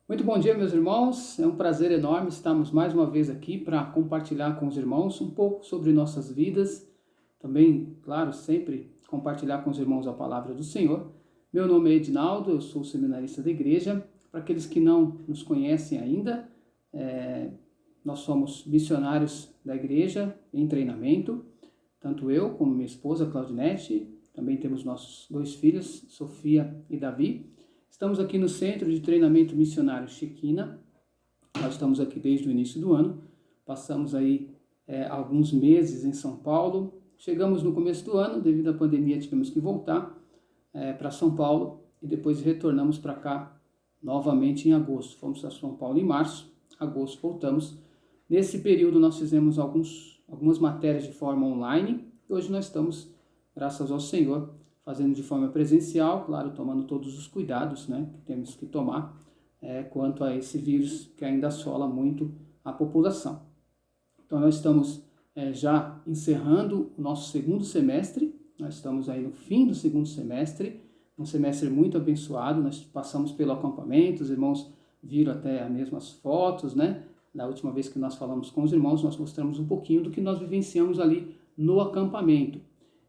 Muito bom dia, meus irmãos. É um prazer enorme estarmos mais uma vez aqui para compartilhar com os irmãos um pouco sobre nossas vidas. Também, claro, sempre compartilhar com os irmãos a palavra do Senhor. Meu nome é Edinaldo, eu sou seminarista da igreja. Para aqueles que não nos conhecem ainda, nós somos missionários da igreja em treinamento. Tanto eu como minha esposa, Claudinete, também temos nossos dois filhos, Sofia e Davi. Estamos aqui no Centro de Treinamento Missionário Shekinah. Nós estamos aqui desde o início do ano. Passamos aí alguns meses em São Paulo. Chegamos no começo do ano, devido à pandemia tivemos que voltar para São Paulo e depois retornamos para cá novamente em agosto. Fomos para São Paulo em março, agosto voltamos. Nesse período nós fizemos algumas matérias de forma online. Hoje nós estamos, graças ao Senhor, fazendo de forma presencial, claro, tomando todos os cuidados, né, que temos que tomar quanto a esse vírus que ainda assola muito a população. Então nós estamos já encerrando o nosso segundo semestre, nós estamos aí no fim do segundo semestre, um semestre muito abençoado, nós passamos pelo acampamento, os irmãos viram até as mesmas fotos, né? Da última vez que nós falamos com os irmãos, nós mostramos um pouquinho do que nós vivenciamos ali no acampamento.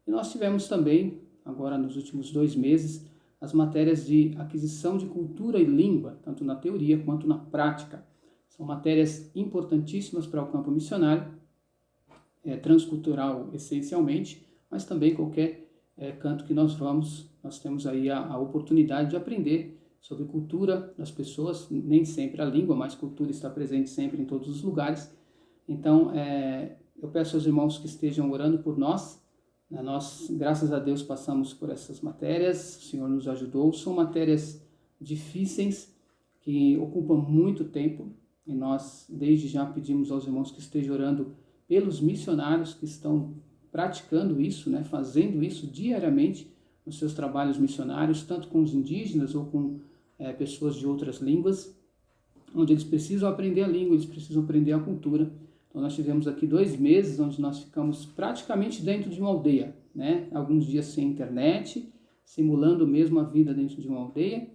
E nós tivemos também, agora nos últimos 2 meses, as matérias de aquisição de cultura e língua, tanto na teoria quanto na prática. São matérias importantíssimas para o campo missionário, transcultural essencialmente, mas também qualquer canto que nós vamos, nós temos aí a oportunidade de aprender sobre cultura das pessoas, nem sempre a língua, mas cultura está presente sempre em todos os lugares. Então, eu peço aos irmãos que estejam orando por nós. Nós, graças a Deus, passamos por essas matérias, o Senhor nos ajudou. São matérias difíceis, que ocupam muito tempo, e nós, desde já, pedimos aos irmãos que estejam orando pelos missionários que estão praticando isso, né, fazendo isso diariamente nos seus trabalhos missionários, tanto com os indígenas ou com pessoas de outras línguas, onde eles precisam aprender a língua, eles precisam aprender a cultura. Então nós tivemos aqui 2 meses onde nós ficamos praticamente dentro de uma aldeia, né? Alguns dias sem internet, simulando mesmo a vida dentro de uma aldeia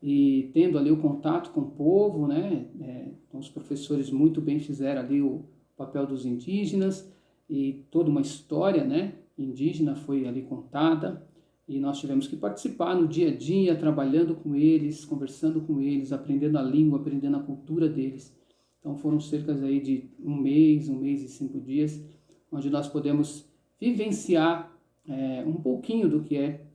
e tendo ali o contato com o povo, né? Então os professores muito bem fizeram ali o papel dos indígenas e toda uma história, né, indígena foi ali contada. E nós tivemos que participar no dia a dia, trabalhando com eles, conversando com eles, aprendendo a língua, aprendendo a cultura deles. Então foram cerca aí de um mês e 5 dias, onde nós podemos vivenciar um pouquinho do que é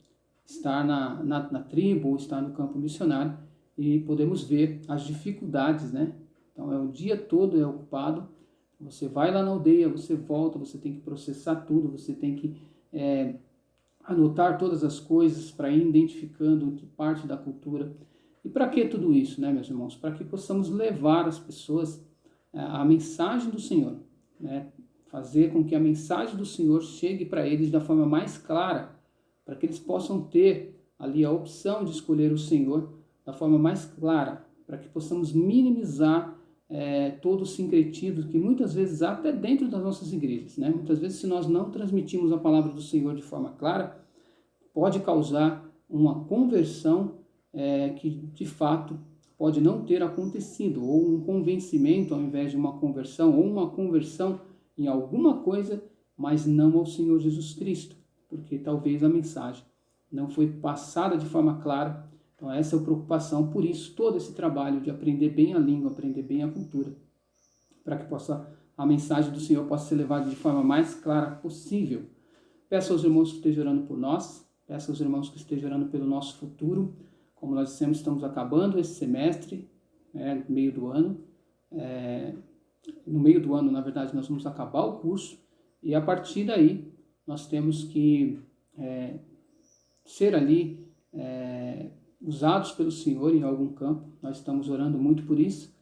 estar na tribo ou estar no campo missionário e podemos ver as dificuldades, né? Então o dia todo é ocupado, você vai lá na aldeia, você volta, você tem que processar tudo, você tem que anotar todas as coisas para ir identificando que parte da cultura. E para que tudo isso, né, meus irmãos? Para que possamos levar as pessoas a mensagem do Senhor, né? Fazer com que a mensagem do Senhor chegue para eles da forma mais clara, para que eles possam ter ali a opção de escolher o Senhor da forma mais clara, para que possamos minimizar todo o sincretismo que muitas vezes há até dentro das nossas igrejas, né? Muitas vezes, se nós não transmitimos a palavra do Senhor de forma clara, pode causar uma conversão que de fato pode não ter acontecido, ou um convencimento ao invés de uma conversão, ou uma conversão em alguma coisa, mas não ao Senhor Jesus Cristo, porque talvez a mensagem não foi passada de forma clara. Então essa é a preocupação, por isso todo esse trabalho de aprender bem a língua, aprender bem a cultura, para que a mensagem do Senhor possa ser levada de forma mais clara possível. Peço aos irmãos que estejam orando por nós, peço aos irmãos que estejam orando pelo nosso futuro. Como nós dissemos, estamos acabando esse semestre, no meio do ano. No meio do ano, na verdade, nós vamos acabar o curso e a partir daí nós temos que ser ali usados pelo Senhor em algum campo. Nós estamos orando muito por isso.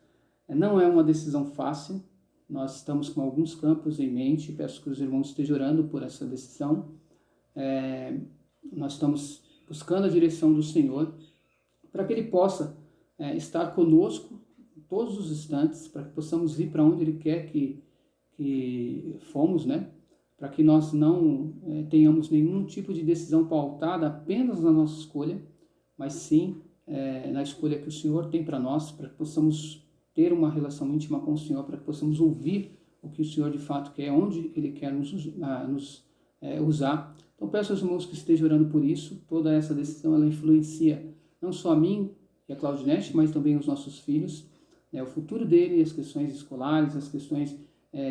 Não é uma decisão fácil, nós estamos com alguns campos em mente, peço que os irmãos estejam orando por essa decisão. Nós estamos buscando a direção do Senhor, para que Ele possa estar conosco em todos os instantes, para que possamos ir para onde Ele quer que fomos, né? Para que nós não tenhamos nenhum tipo de decisão pautada apenas na nossa escolha, mas sim na escolha que o Senhor tem para nós, para que possamos ter uma relação íntima com o Senhor, para que possamos ouvir o que o Senhor de fato quer, onde Ele quer nos usar. Então peço aos irmãos que estejam orando por isso. Toda essa decisão ela influencia não só a mim e a Claudinete, mas também os nossos filhos, o futuro dele, as questões escolares, as questões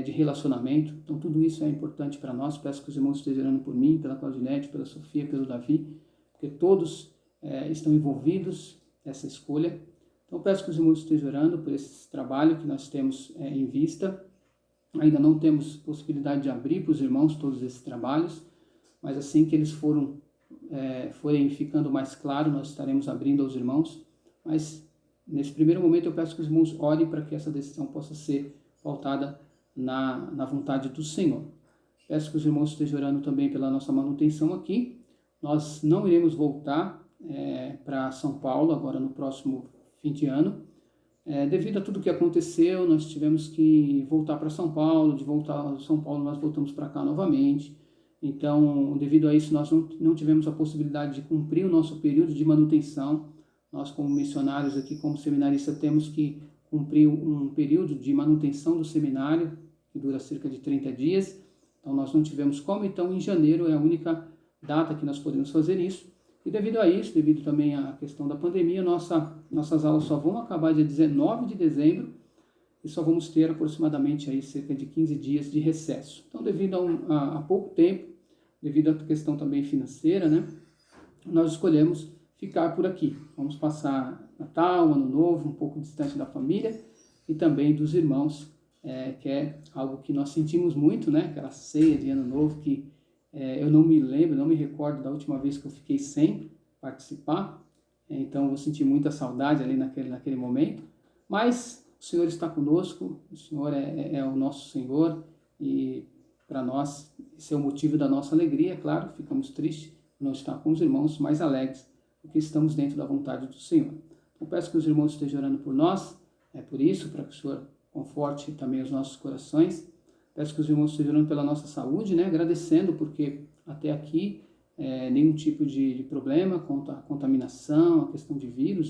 de relacionamento. Então tudo isso é importante para nós. Peço que os irmãos estejam orando por mim, pela Claudinete, pela Sofia, pelo Davi, porque todos estão envolvidos nessa escolha. Então peço que os irmãos estejam orando por esse trabalho que nós temos em vista. Ainda não temos possibilidade de abrir para os irmãos todos esses trabalhos, mas assim que eles forem ficando mais claros, nós estaremos abrindo aos irmãos. Mas nesse primeiro momento eu peço que os irmãos orem para que essa decisão possa ser pautada na vontade do Senhor. Peço que os irmãos estejam orando também pela nossa manutenção aqui. Nós não iremos voltar para São Paulo agora no próximo fim de ano. Devido a tudo que aconteceu, nós tivemos que voltar para São Paulo. De voltar a São Paulo, nós voltamos para cá novamente. Então, devido a isso, nós não tivemos a possibilidade de cumprir o nosso período de manutenção. Nós, como missionários aqui, como seminaristas, temos que cumprir um período de manutenção do seminário, que dura cerca de 30 dias. Então, nós não tivemos como. Então, em janeiro é a única data que nós podemos fazer isso. E devido a isso, devido também à questão da pandemia, nossas aulas só vão acabar dia 19 de dezembro e só vamos ter aproximadamente aí cerca de 15 dias de recesso. Então, devido a pouco tempo, devido à questão também financeira, nós escolhemos ficar por aqui. Vamos passar Natal, Ano Novo, um pouco distante da família e também dos irmãos, que é algo que nós sentimos muito, aquela ceia de Ano Novo que eu não me recordo da última vez que eu fiquei sem participar, então eu senti muita saudade ali naquele momento, mas o Senhor está conosco, o Senhor é o nosso Senhor e para nós esse é o motivo da nossa alegria, claro, ficamos tristes por não estar com os irmãos, mais alegres, porque estamos dentro da vontade do Senhor. Então peço que os irmãos estejam orando por nós, por isso, para que o Senhor conforte também os nossos corações. Peço que os irmãos estejam orando pela nossa saúde, agradecendo, porque até aqui nenhum tipo de problema quanto à contaminação, a questão de vírus,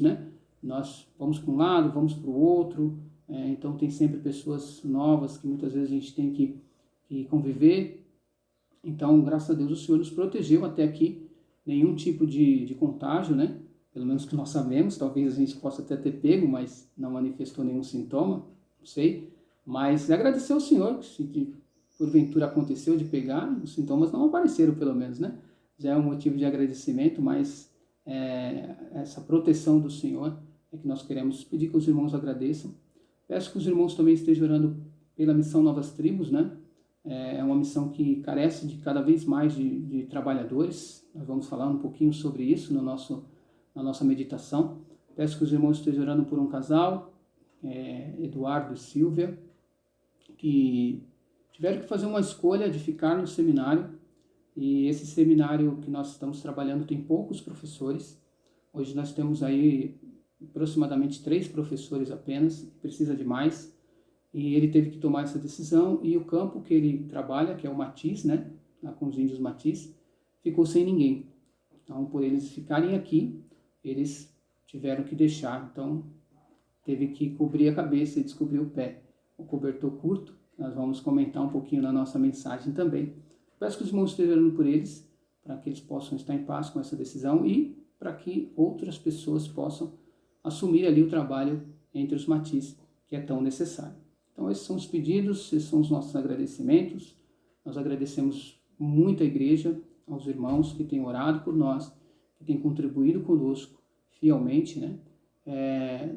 Nós vamos para um lado, vamos para o outro, então tem sempre pessoas novas que muitas vezes a gente tem que conviver. Então, graças a Deus, o Senhor nos protegeu até aqui, nenhum tipo de contágio, Pelo menos que nós sabemos, talvez a gente possa até ter pego, mas não manifestou nenhum sintoma, não sei. Mas agradecer ao Senhor, que porventura aconteceu de pegar, os sintomas não apareceram pelo menos, Já é um motivo de agradecimento, mas essa proteção do Senhor é que nós queremos pedir que os irmãos agradeçam. Peço que os irmãos também estejam orando pela missão Novas Tribos, É uma missão que carece de cada vez mais de trabalhadores. Nós vamos falar um pouquinho sobre isso na nossa meditação. Peço que os irmãos estejam orando por um casal, Eduardo e Silvia, que tiveram que fazer uma escolha de ficar no seminário, e esse seminário que nós estamos trabalhando tem poucos professores. Hoje nós temos aí aproximadamente 3 professores apenas, precisa de mais, e ele teve que tomar essa decisão, e o campo que ele trabalha, que é o Matiz, lá com os índios Matiz, ficou sem ninguém. Então, por eles ficarem aqui, eles tiveram que deixar, então teve que cobrir a cabeça e descobrir o pé. O cobertor curto, nós vamos comentar um pouquinho na nossa mensagem também. Peço que os irmãos estejam orando por eles, para que eles possam estar em paz com essa decisão e para que outras pessoas possam assumir ali o trabalho entre os Matiz, que é tão necessário. Então esses são os pedidos, esses são os nossos agradecimentos. Nós agradecemos muito à igreja, aos irmãos que têm orado por nós, que têm contribuído conosco fielmente,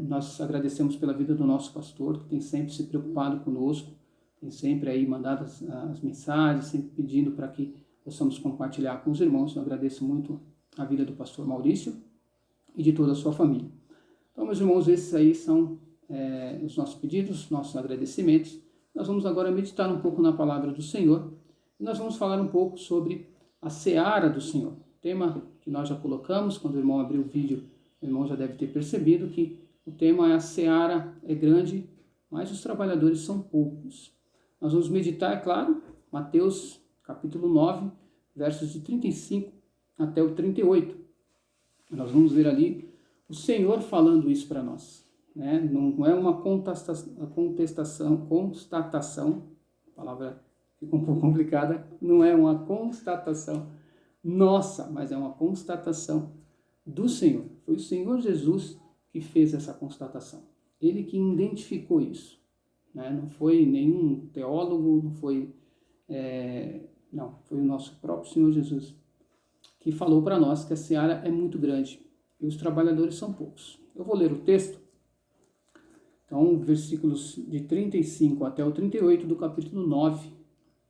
Nós agradecemos pela vida do nosso pastor, que tem sempre se preocupado conosco, tem sempre aí mandado as mensagens, sempre pedindo para que possamos compartilhar com os irmãos. Eu agradeço muito a vida do pastor Maurício e de toda a sua família. Então, meus irmãos, esses aí são os nossos pedidos, nossos agradecimentos. Nós vamos agora meditar um pouco na palavra do Senhor e nós vamos falar um pouco sobre a seara do Senhor. Tema que nós já colocamos, quando o irmão abriu o vídeo, o irmão já deve ter percebido que o tema é: a seara é grande, mas os trabalhadores são poucos. Nós vamos meditar, é claro, Mateus capítulo 9, versos de 35 até o 38. Nós vamos ver ali o Senhor falando isso para nós, né? Não é uma constatação, a palavra ficou um pouco complicada, não é uma constatação nossa, mas é uma constatação do Senhor. Foi o Senhor Jesus que fez essa constatação. Ele que identificou isso, né? Não foi nenhum teólogo, não foi... não, foi o nosso próprio Senhor Jesus que falou para nós que a seara é muito grande e os trabalhadores são poucos. Eu vou ler o texto, então, versículos de 35 até o 38 do capítulo 9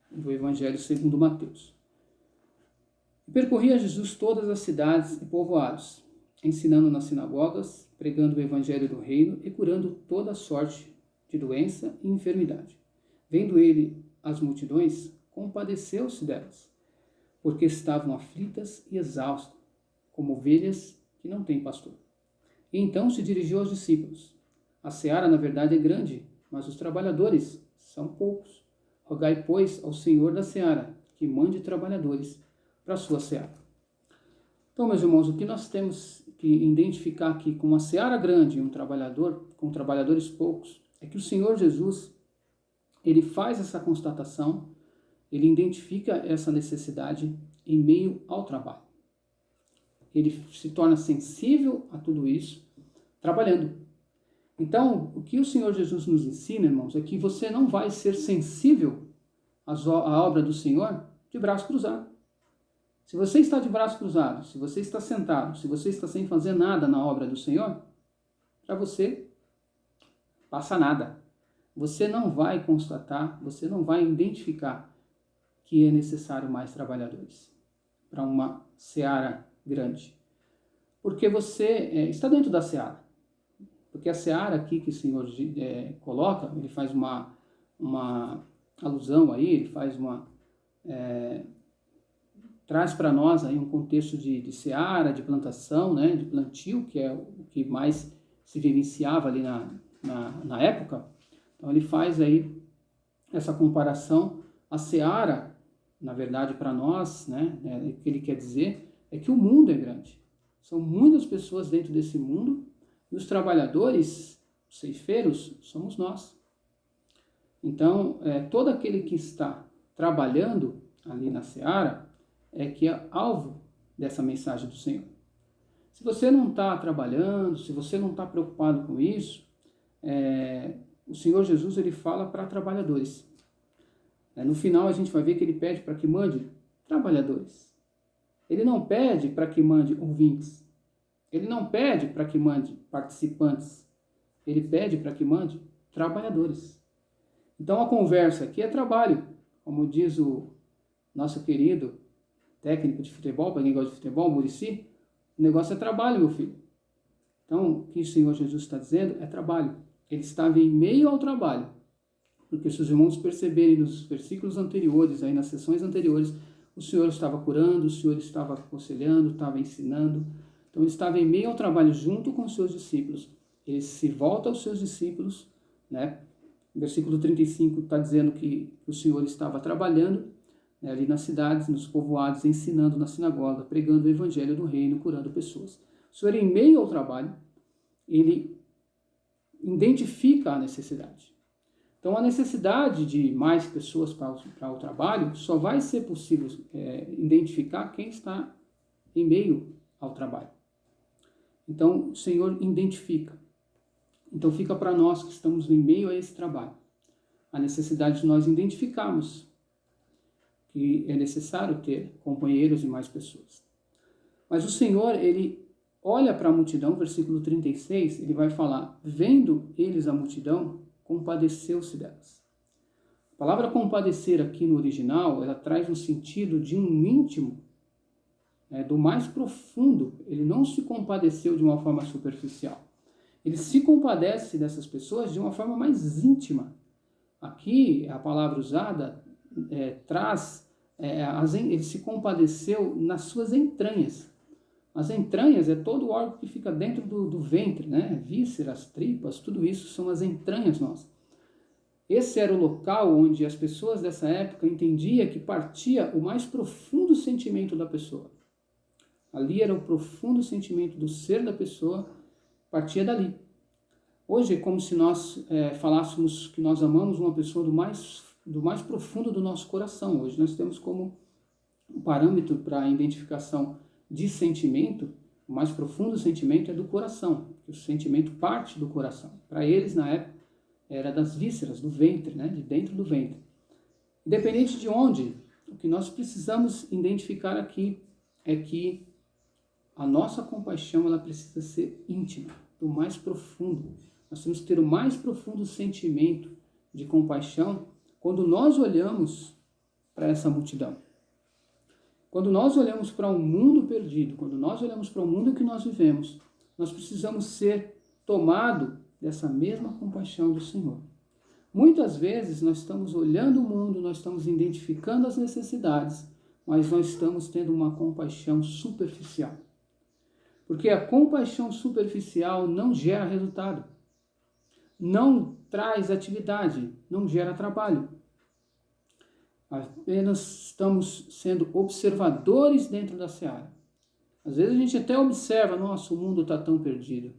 do Evangelho segundo Mateus. E percorria Jesus todas as cidades e povoados, ensinando nas sinagogas, pregando o Evangelho do reino e curando toda sorte de doença e enfermidade. Vendo ele as multidões, compadeceu-se delas, porque estavam aflitas e exaustas, como ovelhas que não têm pastor. E então se dirigiu aos discípulos. A seara, na verdade, é grande, mas os trabalhadores são poucos. Rogai, pois, ao Senhor da seara, que mande trabalhadores para a sua seara. Então, meus irmãos, o que nós temos que identificar aqui com uma seara grande e um trabalhador, com trabalhadores poucos, é que o Senhor Jesus, ele faz essa constatação, ele identifica essa necessidade em meio ao trabalho. Ele se torna sensível a tudo isso, trabalhando. Então, o que o Senhor Jesus nos ensina, irmãos, é que você não vai ser sensível à obra do Senhor de braço cruzado. Se você está de braço cruzado, se você está sentado, se você está sem fazer nada na obra do Senhor, para você, passa nada. Você não vai constatar, você não vai identificar que é necessário mais trabalhadores para uma seara grande. Porque você está dentro da seara. Porque a seara aqui que o Senhor coloca, ele faz uma alusão aí, ele faz traz para nós aí um contexto de seara, de plantação, né, de plantio, que é o que mais se vivenciava ali na época. Então ele faz aí essa comparação. A seara, na verdade, para nós, né, o que ele quer dizer é que o mundo é grande. São muitas pessoas dentro desse mundo e os trabalhadores, os ceifeiros, somos nós. Então, todo aquele que está trabalhando ali na seara é que é alvo dessa mensagem do Senhor. Se você não está trabalhando, se você não está preocupado com isso, o Senhor Jesus ele fala para trabalhadores. No final a gente vai ver que ele pede para que mande trabalhadores. Ele não pede para que mande ouvintes. Ele não pede para que mande participantes. Ele pede para que mande trabalhadores. Então a conversa aqui é trabalho. Como diz o nosso querido técnico de futebol, para quem gosta de futebol, Muricy, o negócio é trabalho, meu filho. Então o que o Senhor Jesus está dizendo é trabalho. Ele estava em meio ao trabalho. Porque se os irmãos perceberem nos versículos anteriores, aí nas sessões anteriores, o Senhor estava curando, o Senhor estava aconselhando, estava ensinando. Então ele estava em meio ao trabalho junto com os seus discípulos. Ele se volta aos seus discípulos, né? O versículo 35 está dizendo que o Senhor estava trabalhando, né, ali nas cidades, nos povoados, ensinando na sinagoga, pregando o evangelho do reino, curando pessoas. O Senhor, em meio ao trabalho, ele identifica a necessidade. Então, a necessidade de mais pessoas para o trabalho só vai ser possível identificar quem está em meio ao trabalho. Então, o Senhor identifica. Então, fica para nós que estamos em meio a esse trabalho a necessidade de nós identificarmos que é necessário ter companheiros e mais pessoas. Mas o Senhor, ele olha para a multidão, versículo 36, ele vai falar, vendo eles a multidão, compadeceu-se delas. A palavra compadecer aqui no original, ela traz um sentido de um íntimo, do mais profundo. Ele não se compadeceu de uma forma superficial. Ele se compadece dessas pessoas de uma forma mais íntima. Aqui, a palavra usada traz, ele se compadeceu nas suas entranhas. As entranhas é todo o órgão que fica dentro do ventre, né? Vísceras, tripas, tudo isso são as entranhas nossas. Esse era o local onde as pessoas dessa época entendiam que partia o mais profundo sentimento da pessoa. Ali era o profundo sentimento do ser da pessoa partia dali. Hoje é como se nós falássemos que nós amamos uma pessoa do mais profundo do nosso coração. Hoje nós temos como um parâmetro para a identificação de sentimento, o mais profundo sentimento é do coração, que o sentimento parte do coração. Para eles, na época, era das vísceras, do ventre, né? De dentro do ventre. Independente de onde, o que nós precisamos identificar aqui é que a nossa compaixão ela precisa ser íntima, do mais profundo. Nós temos que ter o mais profundo sentimento de compaixão quando nós olhamos para essa multidão. Quando nós olhamos para um mundo perdido, quando nós olhamos para o mundo que nós vivemos, nós precisamos ser tomados dessa mesma compaixão do Senhor. Muitas vezes nós estamos olhando o mundo, nós estamos identificando as necessidades, mas nós estamos tendo uma compaixão superficial. Porque a compaixão superficial não gera resultado, não traz atividade, não gera trabalho. Apenas estamos sendo observadores dentro da seara. Às vezes a gente até observa, nossa, o mundo está tão perdido,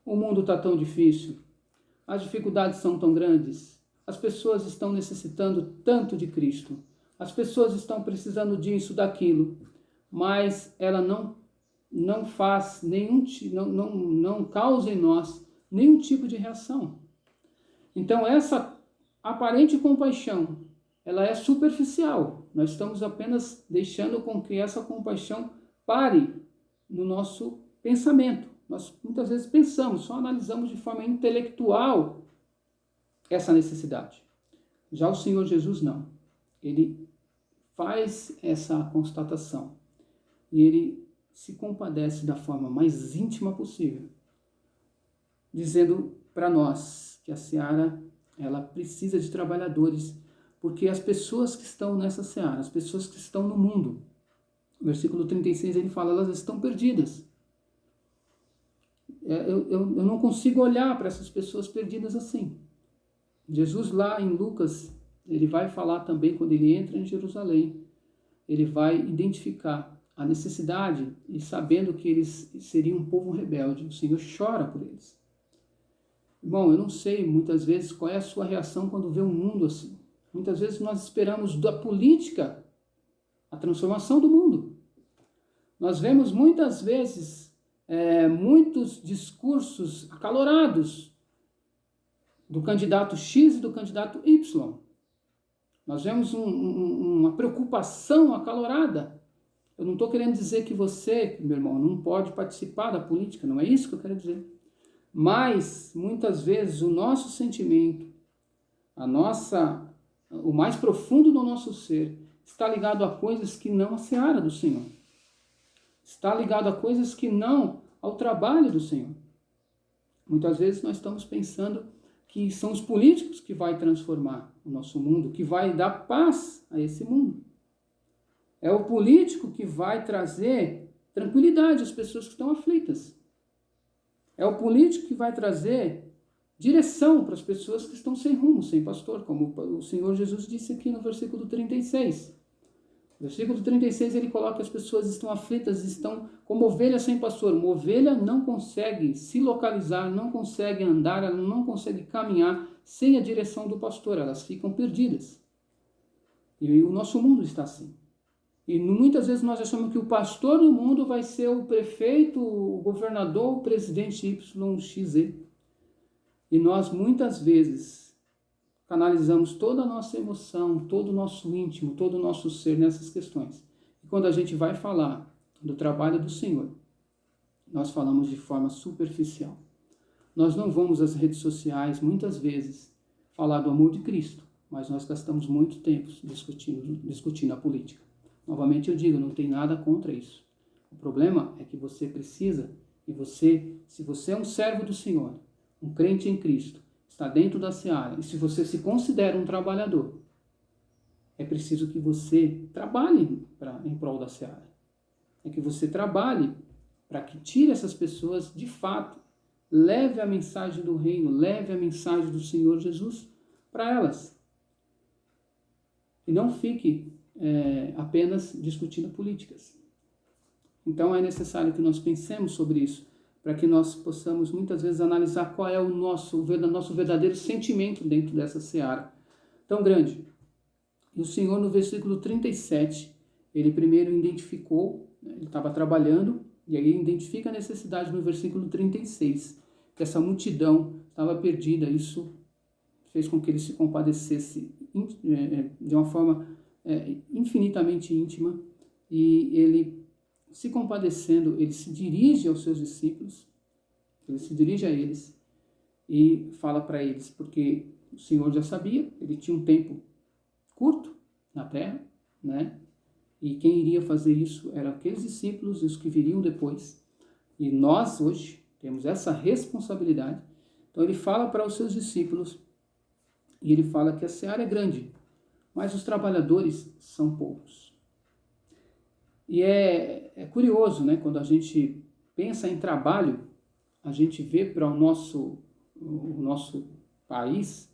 o mundo está tão difícil, as dificuldades são tão grandes, as pessoas estão necessitando tanto de Cristo, as pessoas estão precisando disso, daquilo, mas ela não faz não causa em nós nenhum tipo de reação. Então essa aparente compaixão, ela é superficial. Nós estamos apenas deixando com que essa compaixão pare no nosso pensamento. Nós muitas vezes pensamos, só analisamos de forma intelectual essa necessidade. Já o Senhor Jesus não. Ele faz essa constatação e ele se compadece da forma mais íntima possível, dizendo para nós que a seara ela precisa de trabalhadores, porque as pessoas que estão nessa seara, as pessoas que estão no mundo, no versículo 36 ele fala, elas estão perdidas. Eu não consigo olhar para essas pessoas perdidas assim. Jesus lá em Lucas, ele vai falar também quando ele entra em Jerusalém, ele vai identificar a necessidade e sabendo que eles seriam um povo rebelde, o Senhor chora por eles. Bom, eu não sei muitas vezes qual é a sua reação quando vê um mundo assim. Muitas vezes nós esperamos da política a transformação do mundo. Nós vemos muitas vezes muitos discursos acalorados do candidato X e do candidato Y. Nós vemos uma preocupação acalorada. Eu não estou querendo dizer que você, meu irmão, não pode participar da política, não é isso que eu quero dizer. Mas, muitas vezes, o nosso sentimento, o mais profundo do nosso ser, está ligado a coisas que não a seara do Senhor. Está ligado a coisas que não ao trabalho do Senhor. Muitas vezes nós estamos pensando que são os políticos que vai transformar o nosso mundo, que vai dar paz a esse mundo. É o político que vai trazer tranquilidade às pessoas que estão aflitas. É o político que vai trazer direção para as pessoas que estão sem rumo, sem pastor, como o Senhor Jesus disse aqui no versículo 36. No versículo 36 ele coloca que as pessoas estão aflitas, estão como ovelhas sem pastor. Uma ovelha não consegue se localizar, não consegue andar, ela não consegue caminhar sem a direção do pastor, elas ficam perdidas. E o nosso mundo está assim. E muitas vezes nós achamos que o pastor do mundo vai ser o prefeito, o governador, o presidente YXZ. E nós muitas vezes canalizamos toda a nossa emoção, todo o nosso íntimo, todo o nosso ser nessas questões. E quando a gente vai falar do trabalho do Senhor, nós falamos de forma superficial. Nós não vamos às redes sociais, muitas vezes, falar do amor de Cristo, mas nós gastamos muito tempo discutindo a política. Novamente eu digo, não tem nada contra isso. O problema é que você precisa, se você é um servo do Senhor, um crente em Cristo, está dentro da seara, e se você se considera um trabalhador, é preciso que você trabalhe em prol da seara. É que você trabalhe para que tire essas pessoas, de fato, leve a mensagem do reino, leve a mensagem do Senhor Jesus para elas. E não fique apenas discutindo políticas. Então é necessário que nós pensemos sobre isso, para que nós possamos muitas vezes analisar qual é o nosso verdadeiro sentimento dentro dessa seara tão grande. E o Senhor, no versículo 37, ele primeiro identificou, né, ele estava trabalhando, e aí ele identifica a necessidade no versículo 36, que essa multidão estava perdida. Isso fez com que ele se compadecesse de uma forma infinitamente íntima, e ele, se compadecendo, ele se dirige aos seus discípulos, ele se dirige a eles e fala para eles, porque o Senhor já sabia, ele tinha um tempo curto na terra, né? E quem iria fazer isso eram aqueles discípulos e os que viriam depois. E nós hoje temos essa responsabilidade. Então ele fala para os seus discípulos e ele fala que a seara é grande, mas os trabalhadores são poucos. E é curioso, né? Quando a gente pensa em trabalho, a gente vê para o nosso país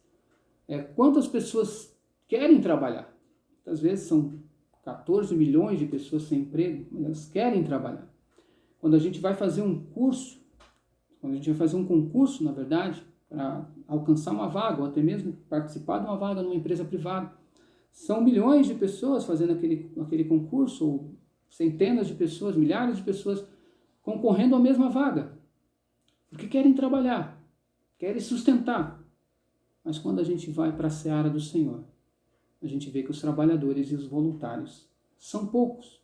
quantas pessoas querem trabalhar. Às vezes são 14 milhões de pessoas sem emprego, mas elas querem trabalhar. Quando a gente vai fazer um curso, quando a gente vai fazer um concurso, na verdade, para alcançar uma vaga, ou até mesmo participar de uma vaga numa empresa privada, são milhões de pessoas fazendo aquele concurso, ou centenas de pessoas, milhares de pessoas concorrendo à mesma vaga, porque querem trabalhar, querem sustentar. Mas quando a gente vai para a seara do Senhor, a gente vê que os trabalhadores e os voluntários são poucos.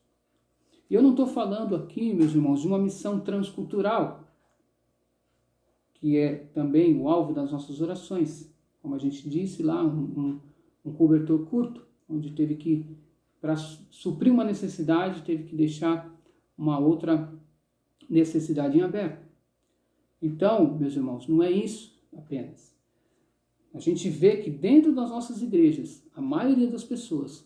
E eu não estou falando aqui, meus irmãos, de uma missão transcultural, que é também o alvo das nossas orações. Como a gente disse lá, um cobertor curto, onde teve que, para suprir uma necessidade, teve que deixar uma outra necessidade em aberto. Então, meus irmãos, não é isso apenas. A gente vê que dentro das nossas igrejas, a maioria das pessoas,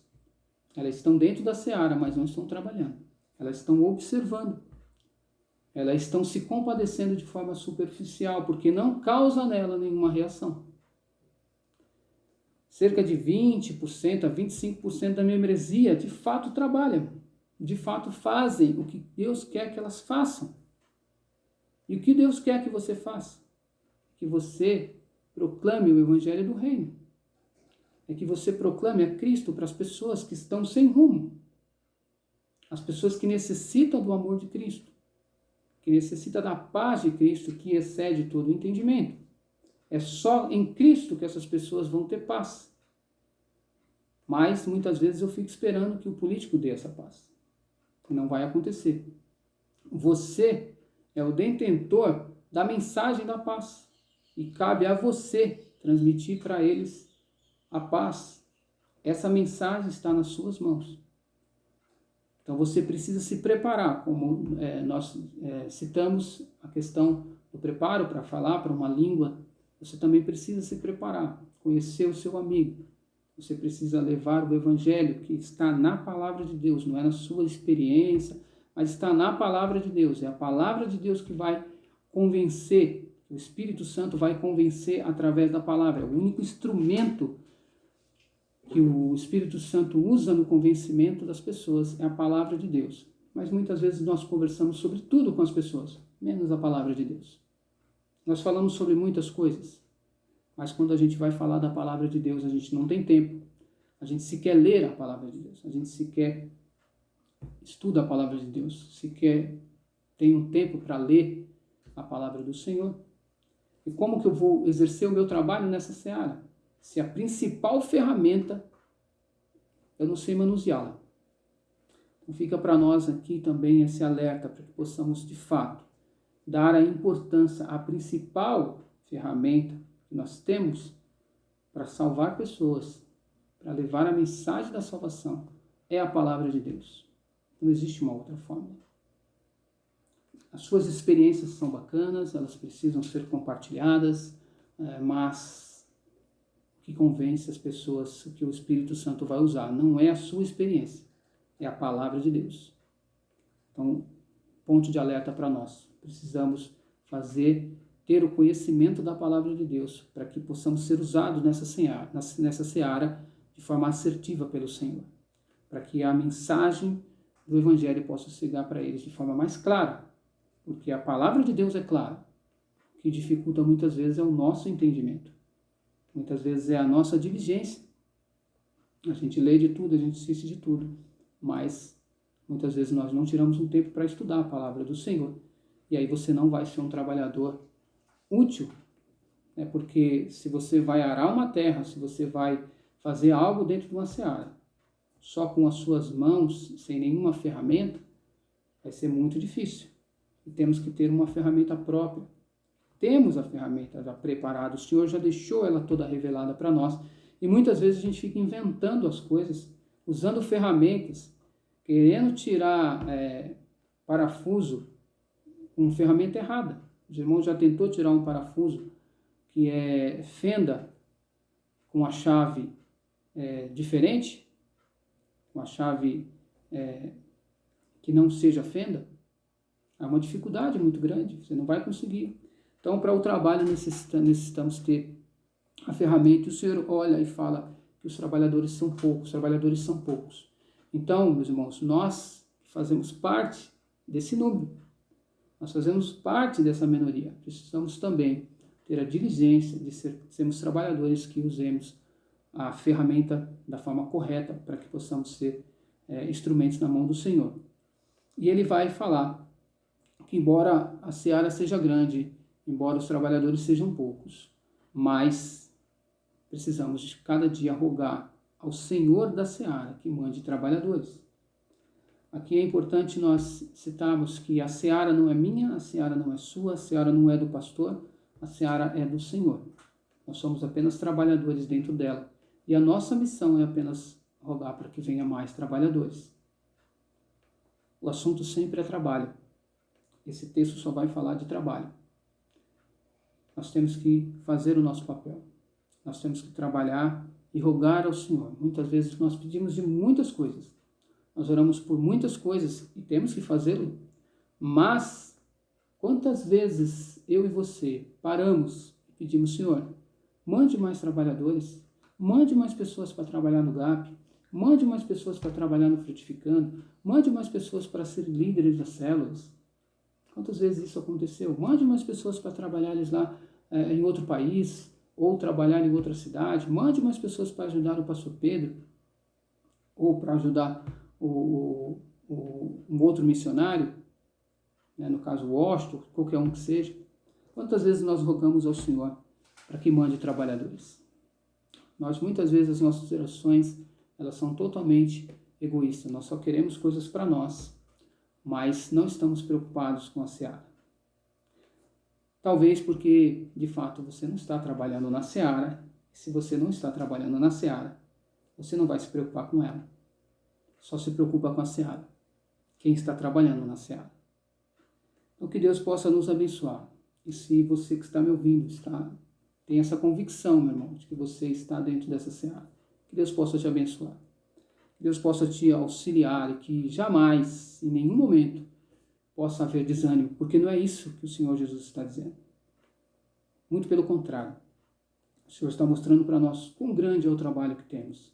elas estão dentro da seara, mas não estão trabalhando. Elas estão observando. Elas estão se compadecendo de forma superficial, porque não causa nela nenhuma reação. Cerca de 20% a 25% da membresia de fato trabalham, de fato fazem o que Deus quer que elas façam. E o que Deus quer que você faça? Que você proclame o Evangelho do Reino. É que você proclame a Cristo para as pessoas que estão sem rumo. As pessoas que necessitam do amor de Cristo. Que necessitam da paz de Cristo que excede todo o entendimento. É só em Cristo que essas pessoas vão ter paz. Mas muitas vezes eu fico esperando que o político dê essa paz. Não vai acontecer. Você é o detentor da mensagem da paz. E cabe a você transmitir para eles a paz. Essa mensagem está nas suas mãos. Então você precisa se preparar, como nós citamos a questão do preparo para falar para uma língua. Você também precisa se preparar, conhecer o seu amigo. Você precisa levar o Evangelho que está na palavra de Deus, não é na sua experiência, mas está na palavra de Deus. É a palavra de Deus que vai convencer. O Espírito Santo vai convencer através da palavra. O único instrumento que o Espírito Santo usa no convencimento das pessoas é a palavra de Deus. Mas muitas vezes nós conversamos sobre tudo com as pessoas, menos a palavra de Deus. Nós falamos sobre muitas coisas, mas quando a gente vai falar da palavra de Deus, a gente não tem tempo. A gente sequer lê a palavra de Deus. A gente sequer estuda a palavra de Deus. Sequer tem um tempo para ler a palavra do Senhor. E como que eu vou exercer o meu trabalho nessa seara? Se a principal ferramenta eu não sei manuseá-la. Então fica para nós aqui também esse alerta, para que possamos, de fato, dar a importância à principal ferramenta que nós temos para salvar pessoas, para levar a mensagem da salvação, é a palavra de Deus. Não existe uma outra forma. As suas experiências são bacanas, elas precisam ser compartilhadas, mas o que convence as pessoas, o que o Espírito Santo vai usar, não é a sua experiência, é a palavra de Deus. Então, ponto de alerta para nós. Precisamos ter o conhecimento da palavra de Deus, para que possamos ser usados nessa seara de forma assertiva pelo Senhor, para que a mensagem do Evangelho possa chegar para eles de forma mais clara, porque a palavra de Deus é clara. O que dificulta muitas vezes é o nosso entendimento. Muitas vezes é a nossa diligência. A gente lê de tudo, a gente assiste de tudo, mas muitas vezes nós não tiramos um tempo para estudar a palavra do Senhor. E aí você não vai ser um trabalhador útil, né? Porque se você vai arar uma terra, se você vai fazer algo dentro de uma seara, só com as suas mãos, sem nenhuma ferramenta, vai ser muito difícil. E temos que ter uma ferramenta própria. Temos a ferramenta já preparada, o Senhor já deixou ela toda revelada para nós. E muitas vezes a gente fica inventando as coisas, usando ferramentas, querendo tirar parafuso com ferramenta errada. Os irmãos já tentou tirar um parafuso que é fenda com a chave diferente, com a chave que não seja fenda? Há uma dificuldade muito grande, você não vai conseguir. Então, para o trabalho necessitamos ter a ferramenta, e o Senhor olha e fala que os trabalhadores são poucos. Então, meus irmãos, nós fazemos parte desse número, nós fazemos parte dessa minoria, precisamos também ter a diligência de sermos trabalhadores que usemos a ferramenta da forma correta para que possamos ser instrumentos na mão do Senhor. E ele vai falar que embora a seara seja grande, embora os trabalhadores sejam poucos, mas precisamos de cada dia rogar ao Senhor da seara que mande trabalhadores. Aqui é importante nós citarmos que a seara não é minha, a seara não é sua, a seara não é do pastor, a seara é do Senhor. Nós somos apenas trabalhadores dentro dela. E a nossa missão é apenas rogar para que venha mais trabalhadores. O assunto sempre é trabalho. Esse texto só vai falar de trabalho. Nós temos que fazer o nosso papel. Nós temos que trabalhar e rogar ao Senhor. Muitas vezes nós pedimos de muitas coisas. Nós oramos por muitas coisas e temos que fazê-lo. Mas, quantas vezes eu e você paramos e pedimos, Senhor, mande mais trabalhadores, mande mais pessoas para trabalhar no GAP, mande mais pessoas para trabalhar no Frutificando, mande mais pessoas para ser líderes das células. Quantas vezes isso aconteceu? Mande mais pessoas para trabalhar lá em outro país, ou trabalhar em outra cidade. Mande mais pessoas para ajudar o pastor Pedro, ou para ajudar um outro missionário, né, no caso o Washington, qualquer um que seja. Quantas vezes nós rogamos ao Senhor para que mande trabalhadores? Nós, muitas vezes, as nossas orações, elas são totalmente egoístas. Nós só queremos coisas para nós, mas não estamos preocupados com a seara. Talvez porque, de fato, você não está trabalhando na seara. Se você não está trabalhando na seara, você não vai se preocupar com ela. Só se preocupa com a seara. Quem está trabalhando na seara. Então, que Deus possa nos abençoar. E se você que está me ouvindo tem essa convicção, meu irmão, de que você está dentro dessa seara, que Deus possa te abençoar. Que Deus possa te auxiliar e que jamais, em nenhum momento, possa haver desânimo, porque não é isso que o Senhor Jesus está dizendo. Muito pelo contrário. O Senhor está mostrando para nós quão grande é o trabalho que temos.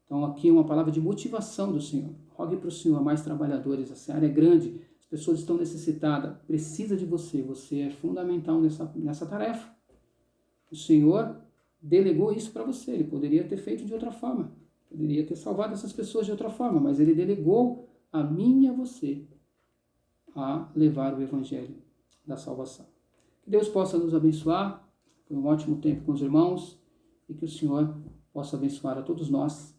Então aqui é uma palavra de motivação do Senhor. Rogue para o Senhor mais trabalhadores, a seara é grande, as pessoas estão necessitadas, precisa de você, você é fundamental nessa tarefa. O Senhor delegou isso para você, Ele poderia ter feito de outra forma, poderia ter salvado essas pessoas de outra forma, mas Ele delegou a mim e a você a levar o Evangelho da salvação. Que Deus possa nos abençoar, foi um ótimo tempo com os irmãos, e que o Senhor possa abençoar a todos nós,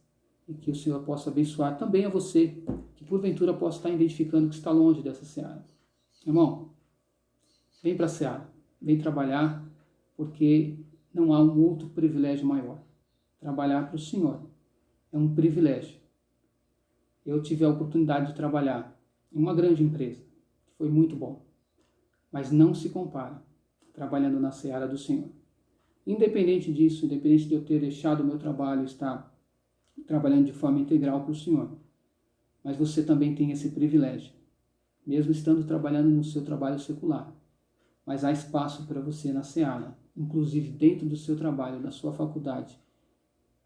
e que o Senhor possa abençoar também a você, que porventura possa estar identificando que está longe dessa seara. Irmão, vem para a seara, vem trabalhar, porque não há um outro privilégio maior. Trabalhar para o Senhor é um privilégio. Eu tive a oportunidade de trabalhar em uma grande empresa, que foi muito bom, mas não se compara trabalhando na seara do Senhor. Independente disso, independente de eu ter deixado o meu trabalho e estar trabalhando de forma integral para o Senhor, mas você também tem esse privilégio, mesmo estando trabalhando no seu trabalho secular, mas há espaço para você na seara, inclusive dentro do seu trabalho, da sua faculdade,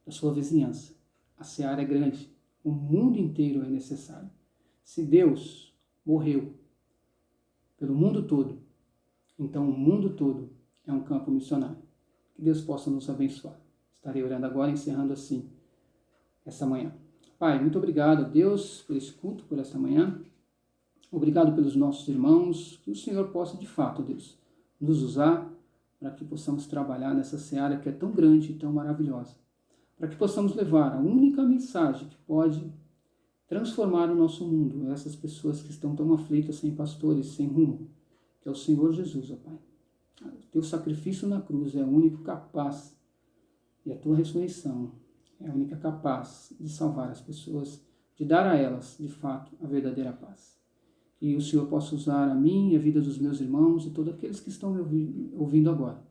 da sua vizinhança. A seara é grande, o mundo inteiro é necessário. Se Deus morreu pelo mundo todo. Então, o mundo todo é um campo missionário. Que Deus possa nos abençoar. Estarei orando agora, encerrando assim essa manhã. Pai, muito obrigado, Deus, por esse culto, por esta manhã. Obrigado pelos nossos irmãos. Que o Senhor possa, de fato, Deus, nos usar para que possamos trabalhar nessa seara que é tão grande e tão maravilhosa. Para que possamos levar a única mensagem que pode transformar o nosso mundo, essas pessoas que estão tão aflitas, sem pastores, sem rumo, que é o Senhor Jesus, ó Pai. O teu sacrifício na cruz é o único capaz, e a tua ressurreição é a única capaz de salvar as pessoas, de dar a elas, de fato, a verdadeira paz. Que o Senhor possa usar a mim e a vida dos meus irmãos e todos aqueles que estão me ouvindo agora,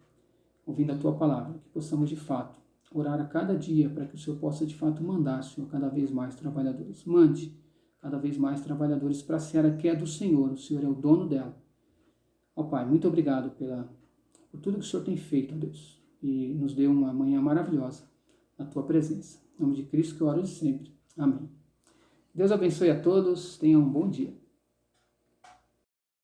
ouvindo a tua palavra, que possamos, de fato, orar a cada dia para que o Senhor possa, de fato, mandar, Senhor, cada vez mais trabalhadores. Mande cada vez mais trabalhadores para a seara que é do Senhor. O Senhor é o dono dela. Ó Pai, muito obrigado por tudo que o Senhor tem feito, ó Deus, e nos deu uma manhã maravilhosa na tua presença. Em nome de Cristo que eu oro de sempre. Amém. Deus abençoe a todos. Tenham um bom dia.